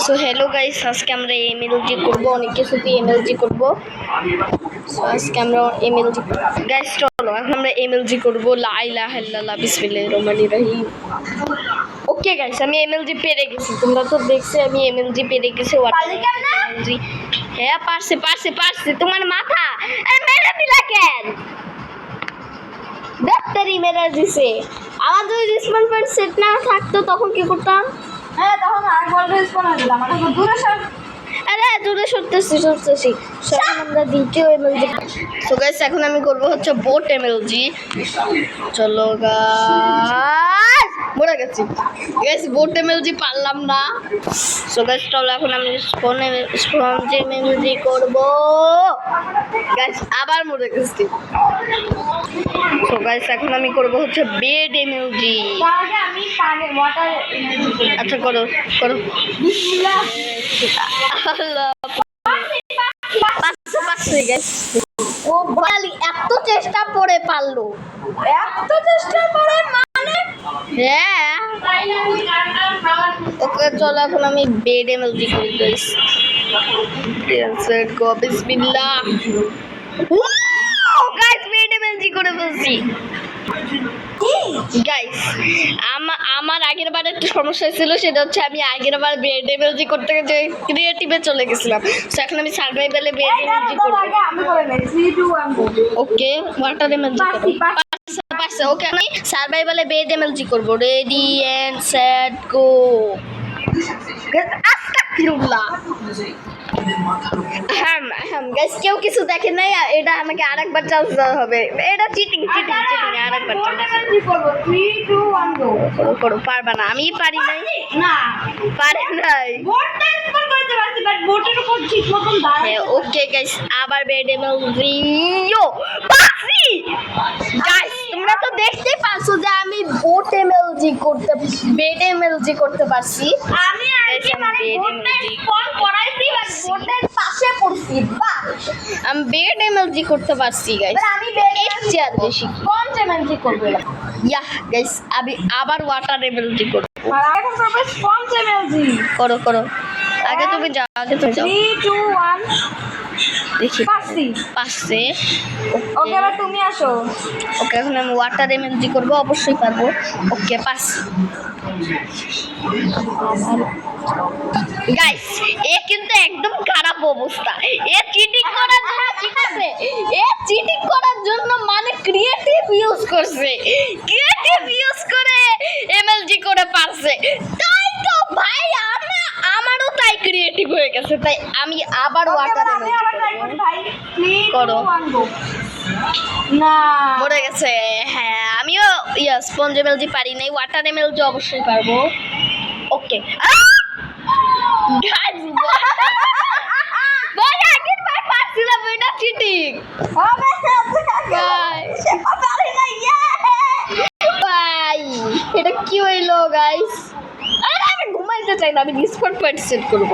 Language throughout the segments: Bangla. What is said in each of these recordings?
সো হ্যালো গাইস, আজকে আমরা এমএলজি করব, অনেক কিছুতে এমএলজি করব। সো আজকে আমরা এমএলজি গাইস, চলো এখন আমরা এমএলজি করব। লা ইলাহা ইল্লাল্লাহ বিসমিল্লাহির রহমানির রহিম। ওকে গাইস, আমি এমএলজি পেরে গেছি। তোমরা তো দেখছো আমি এমএলজি পেরে গেছি। এমএলজি হ্যাঁ, পারছে তোমার মাথা মেরে দিলা কেন? ডাক্তারি মেরে দিছে। আমার যদি রিসপন্স পয়েন্ট সেট না থাকতো তখন কি করতাম? হ্যাঁ, তখন আরেকবার রেসপন্স হয়ে দিলাম। এখন দূরে সর। আরে দূরে সরতেছি সব আমরা দ্বিতীয় এমএলজি। সো গাইস, এখন আমি করব হচ্ছে বোট এমএলজি। চলো গাইস, মরে গেছি গাইস, বোট এমএলজি পারলাম না। সো গাইস, চলো এখন আমি স্পঞ্জ এমএলজি করব। গাইস আবার মরে গেছি। সো গাইস, এখন আমি করব হচ্ছে বেড এমএলজি। তার আগে আমি পানি ওয়াটার আচ্ছা করো বিসমিল্লাহ। আল্লাহ পারছে গাইস। ও বালি এত চেষ্টা করে পারলো। এত চেষ্টা করে মানে হ্যাঁ ওকে, চলো এখন আমি বেড এমএলজি করি গাইস। সেট গো বিসমিল্লাহ। গাইস বেড এমএলজি করে ফেলছি গাইস। আমার আগের বার একটা সমস্যা ছিল, সেটা হচ্ছে আমি আগের বার বেড এমএলজি করতে গিয়ে ক্রিয়েটিভে চলে গেছিলাম। তো এখন আমি সার্ভাইভালে বেড এমএলজি করব। আমি করে নেই 3 2 1 গো। ওকে ওয়াটার এমএলজি করব। পারছে। ওকে আমি সার্ভাইভালে বেড এমএলজি করব। Ready and set go. আস্তাগফিরুল্লাহ। হ্যাঁ গাইস, কেউ কিছু দেখে নাই। এটা আমাকে আরেকবার চান্স দেওয়া হবে। এটা চিটিং আরেকবার কি করব? 3 2 1 গো। করো। পারবা না, আমি পারি নাই। না, পারি নাই। বোটটা স্পন করতে পারছি, বাট বোটের উপর ঠিক মতন দাঁড়াতে। ওকে গাইস, আবার বেড এমএলজি। ইয়ো পারছি গাইস। তোমরা তো দেখতেই পাচ্ছো যে আমি বোট এমএলজি করতে বেড এমএলজি করতে পারছি। আমি আজকে মানে বোটটা স্পন করাইছি, বাট বোটের পাশে পড়ছি। বাহ, আমি বেড এমএলজি করতে পারছি গাইস। এবার আমি বেড চেয়ার বেশি স্পন এমএলজি করব। ইয়া গাইস, আমি আবার ওয়াটার এমএলজি করব। আর এখন করব স্পন এমএলজি। করো আগে তুমি যাও 3 2 1 দেখি পারছি। ওকে এবার তুমি আসো। ওকে, এখন আমি ওয়াটার এমএলজি করব, অবশ্যই পারবো। ওকে পারছি গাইস। এ কিন্তু একদম খারাপ অবস্থা। এ চিটিং করার জন্য, ঠিক আছে, এ চিটিং করার জন্য মানে ক্রিয়েটিভ ইউজ করছে। ক্রিয়েটিভ ইউজ করে এমএলজি করে পারছে। তাই তো ভাই, আমারও তাই ক্রিয়েটিভ হয়ে গেছে। তাই আমি আবার ওয়াটার আমি আবার ট্রাই করি ভাই। 3 করো। 2 1 গো। না, মরে গেছে। হ্যাঁ আমিও স্পঞ্জ এমএলজি পারি নাই, ওয়াটার এমএলজি অবশ্যই পারবো। ওকে ভাই আগের বার পারছিলাম, এটা চিটিং হবে গাইস। পারি না। ভাই এটা কি হইলো গাইস? আরে আমি ঘুমাইতে চাই না, আমি ডিসকর্ড পয়েন্ট সেট করব।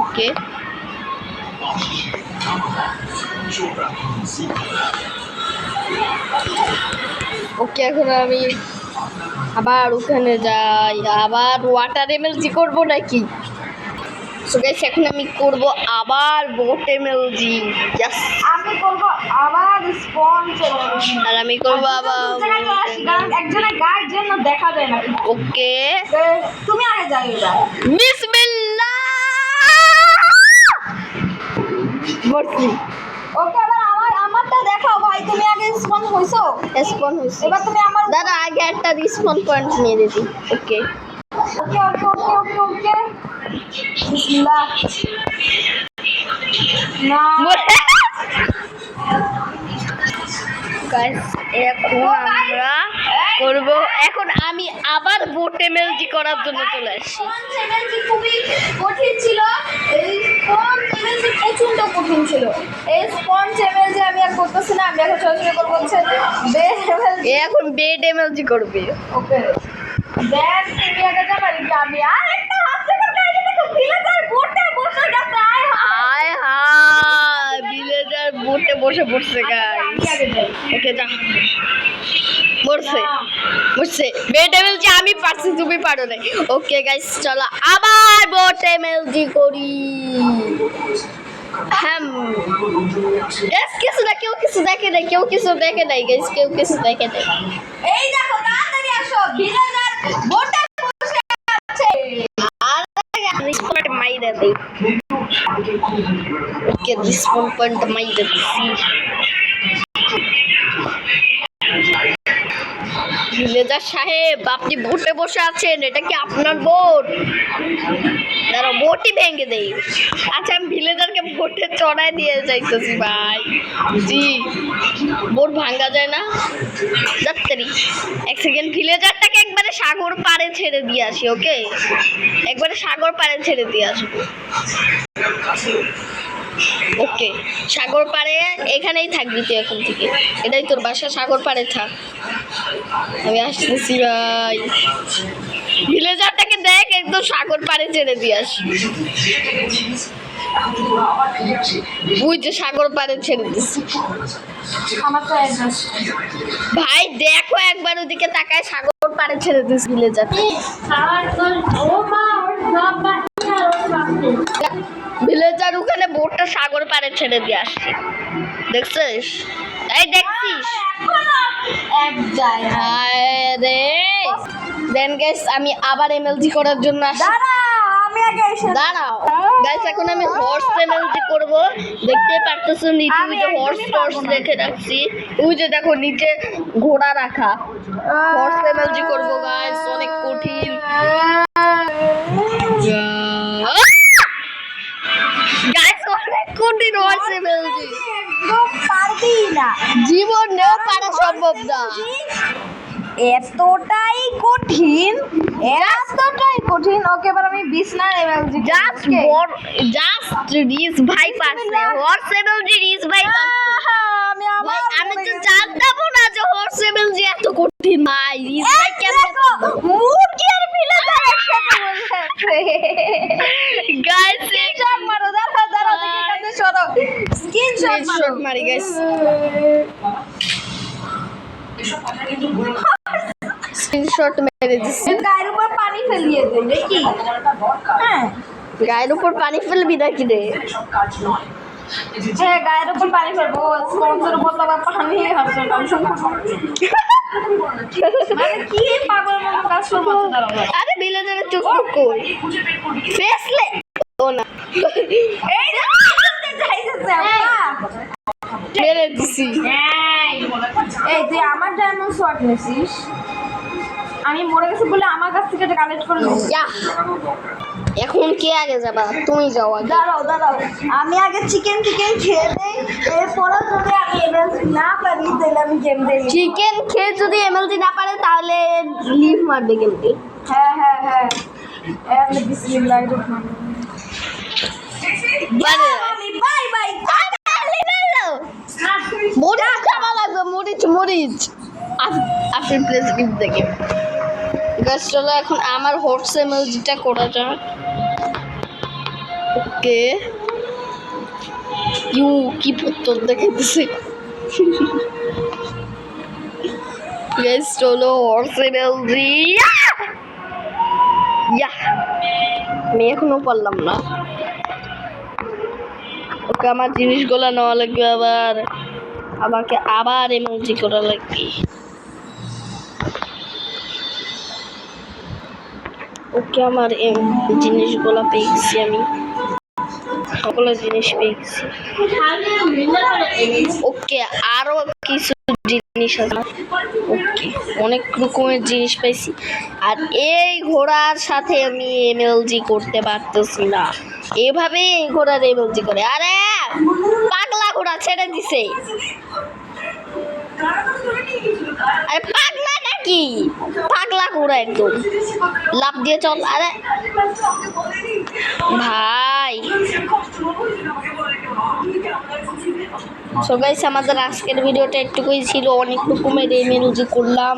ওকে ওকে, এখন আমি আবার ওখানে যাই, আবার ওয়াটার এমএলজি করব নাকি? সো গাইস, এখন আমি করব আবার বোট এমএলজি। আমি করব আবার স্পন এমএলজি। আর আমি করব আবার একজনের গায়ের জন্য দেখা যায় না। ওকে তুমি আগে যাও। এবার বিসমিল্লাহ। মরছি। ওকে, এবার আমারটা দেখাও ভাই। তুমি আগে স্পন হইছো। রেসপন্স হইছে। এবার তুমি আমার দাদা আগে একটা রেসপন্স পয়েন্ট নিয়ে দিতি। ওকে ওকে ওকে ওকে ওকে ওকে বিসমিল্লাহ। না, গাইস, এখন আমরা করব, এখন আমি আবার বোট এমএলজি করার জন্য চলে আসছি। স্পন এমএলজি খুবই কঠিন ছিল। এই স্পন এমএলজি প্রচন্ড কঠিন ছিল। এই স্পন এমএলজি আমি আর করতেছি না। আমি এখন সরাসরি করব হচ্ছে বেড এমএলজি। এখন বেড এমএলজি করবে। ওকে, দেন তুমি আগে যাবে। আমি আর একটা হাত থেকে গাড়ি থেকে ভিলেজার বোটে বসে গেছে। আয় হায়, ভিলেজার বোটে বসে পড়ছে গাইস। আমি আগে যাই। ওকে যা, মরছে। করছে বেট এমএলজি, আমি পারছি তুমি পারো না। ওকে গাইস চলো আবার বোট এমএলজি করি। কিছু না, কেউ কিছু দেখে নাই, কেউ কিছু দেখে নাই গাইস, কেউ কিছু দেখে নাই। এই দেখো তাড়াতাড়ি আসো, ভিলেজার বোটে বসে আছে। রিসপন্ড মাইরা দেই। ওকে রিসপন্ড পয়েন্ট মাইরা দিছি। ভিলেজার সাহেব আপনি বোটে বসে আছেন, এটা কি আপনার বোট? দাঁড়াও বোটই ভেঙে দেই। আচ্ছা আমি ভিলেজারকে বোটে চড়াই দিয়ে যাইতেছি ভাই। জি বোট ভাঙা যায় না যাত্রী। এক সেকেন্ড, ভিলেজারটাকে একবারে সাগর পাড়ে ছেড়ে দিয়ে আসি। ওকে একবারে সাগর পাড়ে ছেড়ে দিয়ে আসবো। ওকে সাগর পাড়ে এখানেই থাকবি তুই এখন থেকে, এটাই তোর বাসা, সাগর পাড়ে থাক। আমি আসতেছি ভাই, ভিলেজারটাকে দেখ একদম সাগর পাড়ে ছেড়ে দিয়ে আসি। ওই যে সাগর পাড়ে ছেড়ে দিছি। আমার তো অ্যাড্রেস ভাই দেখো একবার ওদিকে তাকায়, সাগর পাড়ে ছেড়ে দিস ভিলেজার। ভিলেজার ওখানে বোটটা সাগর পাড়ে ছেড়ে দিয়ে আসছে, দেখছিস? এই দেখছিস? এক জায়গায় আরে দেন গাইস আমি আবার এমএলজি করার জন্য আসি। আমি আগে এসে দাঁড়াও গাইস, এখন আমি হর্স এমএলজি করব। দেখতে পারতেছো নিচে ওই যে হর্স টর্স রেখে রাখছি, ওই যে দেখো নিচে ঘোড়া রাখা। হর্স এমএলজি করব গাইস, অনেক কঠিন গাইস, অনেক কঠিন হর্স এমএলজি, একদম পারবি না, জীবনেও পারা সম্ভব না। এতটাই কঠিন, এতটাই কঠিন। ওকে এবার আমি বিছনার এমএলজি জাস্ট রিস ভাই পারছে, হর্স এমএলজি রিস ভাই পারছে। আমি আবার আমি তো জানতাম না যে হর্স এমএলজি এত কঠিন। ভাই রিস ভাই কেমনে মুরগি আর ভিলেজার একসাথে বসে গাইস স্ক্রিনশট মারো, দাঁড়াও দাঁড়াও দেখে কাছে সরো, স্ক্রিনশট মারো। মারি গাইস, স্ক্রিনশট মেরে দিছি। গায়ের উপর পানি ফেলিয়ে দেই নাকি? হ্যাঁ গায়ের উপর পানি ফেলবি নাকি রে? হ্যাঁ গায়ের উপর পানি ফেলবো, স্পন্সর বললো বা পানি হাসছে না মানে কি পাগল মতো কাজ করবো। দাঁড়াও আরে ভিলেজারের চোখ কই ফেসলে ও না, এই যে যাইতেছে মেরে দিছি। এই তুই আমার ডায়মন্ড শট নিছিস, আমি মরে গেছি বলে আমার কাছ থেকে এটা কালেক্ট করে নিস। যা এখন কে আগে যাবা? তুমি যাও আগে। দাঁড়াও দাঁড়াও, আমি আগে চিকেন খেয়ে দেই, এরপরে যদি আমি এমএলজি না পারি তাহলে আমি গেম দেই। চিকেন খেয়ে যদি এমএলজি না পারে তাহলে লিভ মারবে গেমটি। হ্যাঁ হ্যাঁ হ্যাঁ এমনি বিসমিল্লাহির রহমানির রহিম। Bye bye. মরিচ খাওয়া লাগবে, মরিচ মরিচ আফটার প্লেস গিফট দেখে গাছ। চলো এখন আমার হর্স এমএলজিটা করা যাক। ওকে ইউ কি পুত্তর দেখে দিছে গাইস, চলো হর্স এমএলজি। ইয়া আমি এখনো পারলাম না। ওকে আমার জিনিসগুলো নেওয়া লাগবে, আবার আমাকে আবার এমএলজি করা লাগবে। ওকে আমার জিনিসগুলো পেয়েছি, আমি সকল জিনিস পেয়েছি। ওকে আরো কিছু জিনিস আছে। ওকে অনেক রকমের জিনিস পাইছি। আর এই ঘোড়ার সাথে আমি এমএলজি করতে পারতেছি না, এভাবে এই ঘোড়ার এমএলজি করে। আরে পাগলা ঘোড়া ছেড়ে দিছে। আরে পাগলা নাকি? পাগলা ঘোড়া একদম লাফ দিয়ে চল। আরে ভাই সো গাইস আমাদের আজকের ভিডিওটা একটুকুই ছিল, অনেক রকমের এমএলজি করলাম।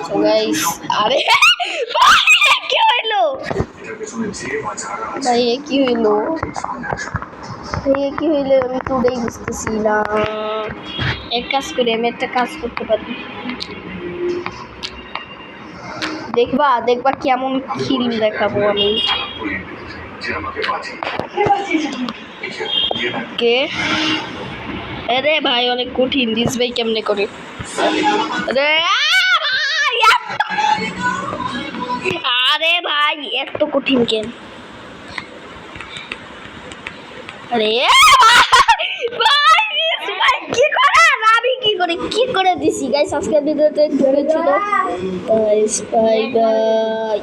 সো গাইস আরে কি হইলো ভাই, কি হইলো ভাই, কি হইলো আমি তো ওটাই বুঝতেছি না। এক কাজ করে আমি একটা কাজ করতে পারি, দেখবা দেখবা কেমন খিল দেখাবো আমি। কে আরে ভাই অনেক কঠিন দিস ভাই কেমনে করে আরে ভাই আরে ভাই এত কঠিন কেন আরে ভাই ভাই কি করে আমি কি করে দিছি গাইস আজকের ভিডিওতে একটু ছিল গাইস বাই বাই।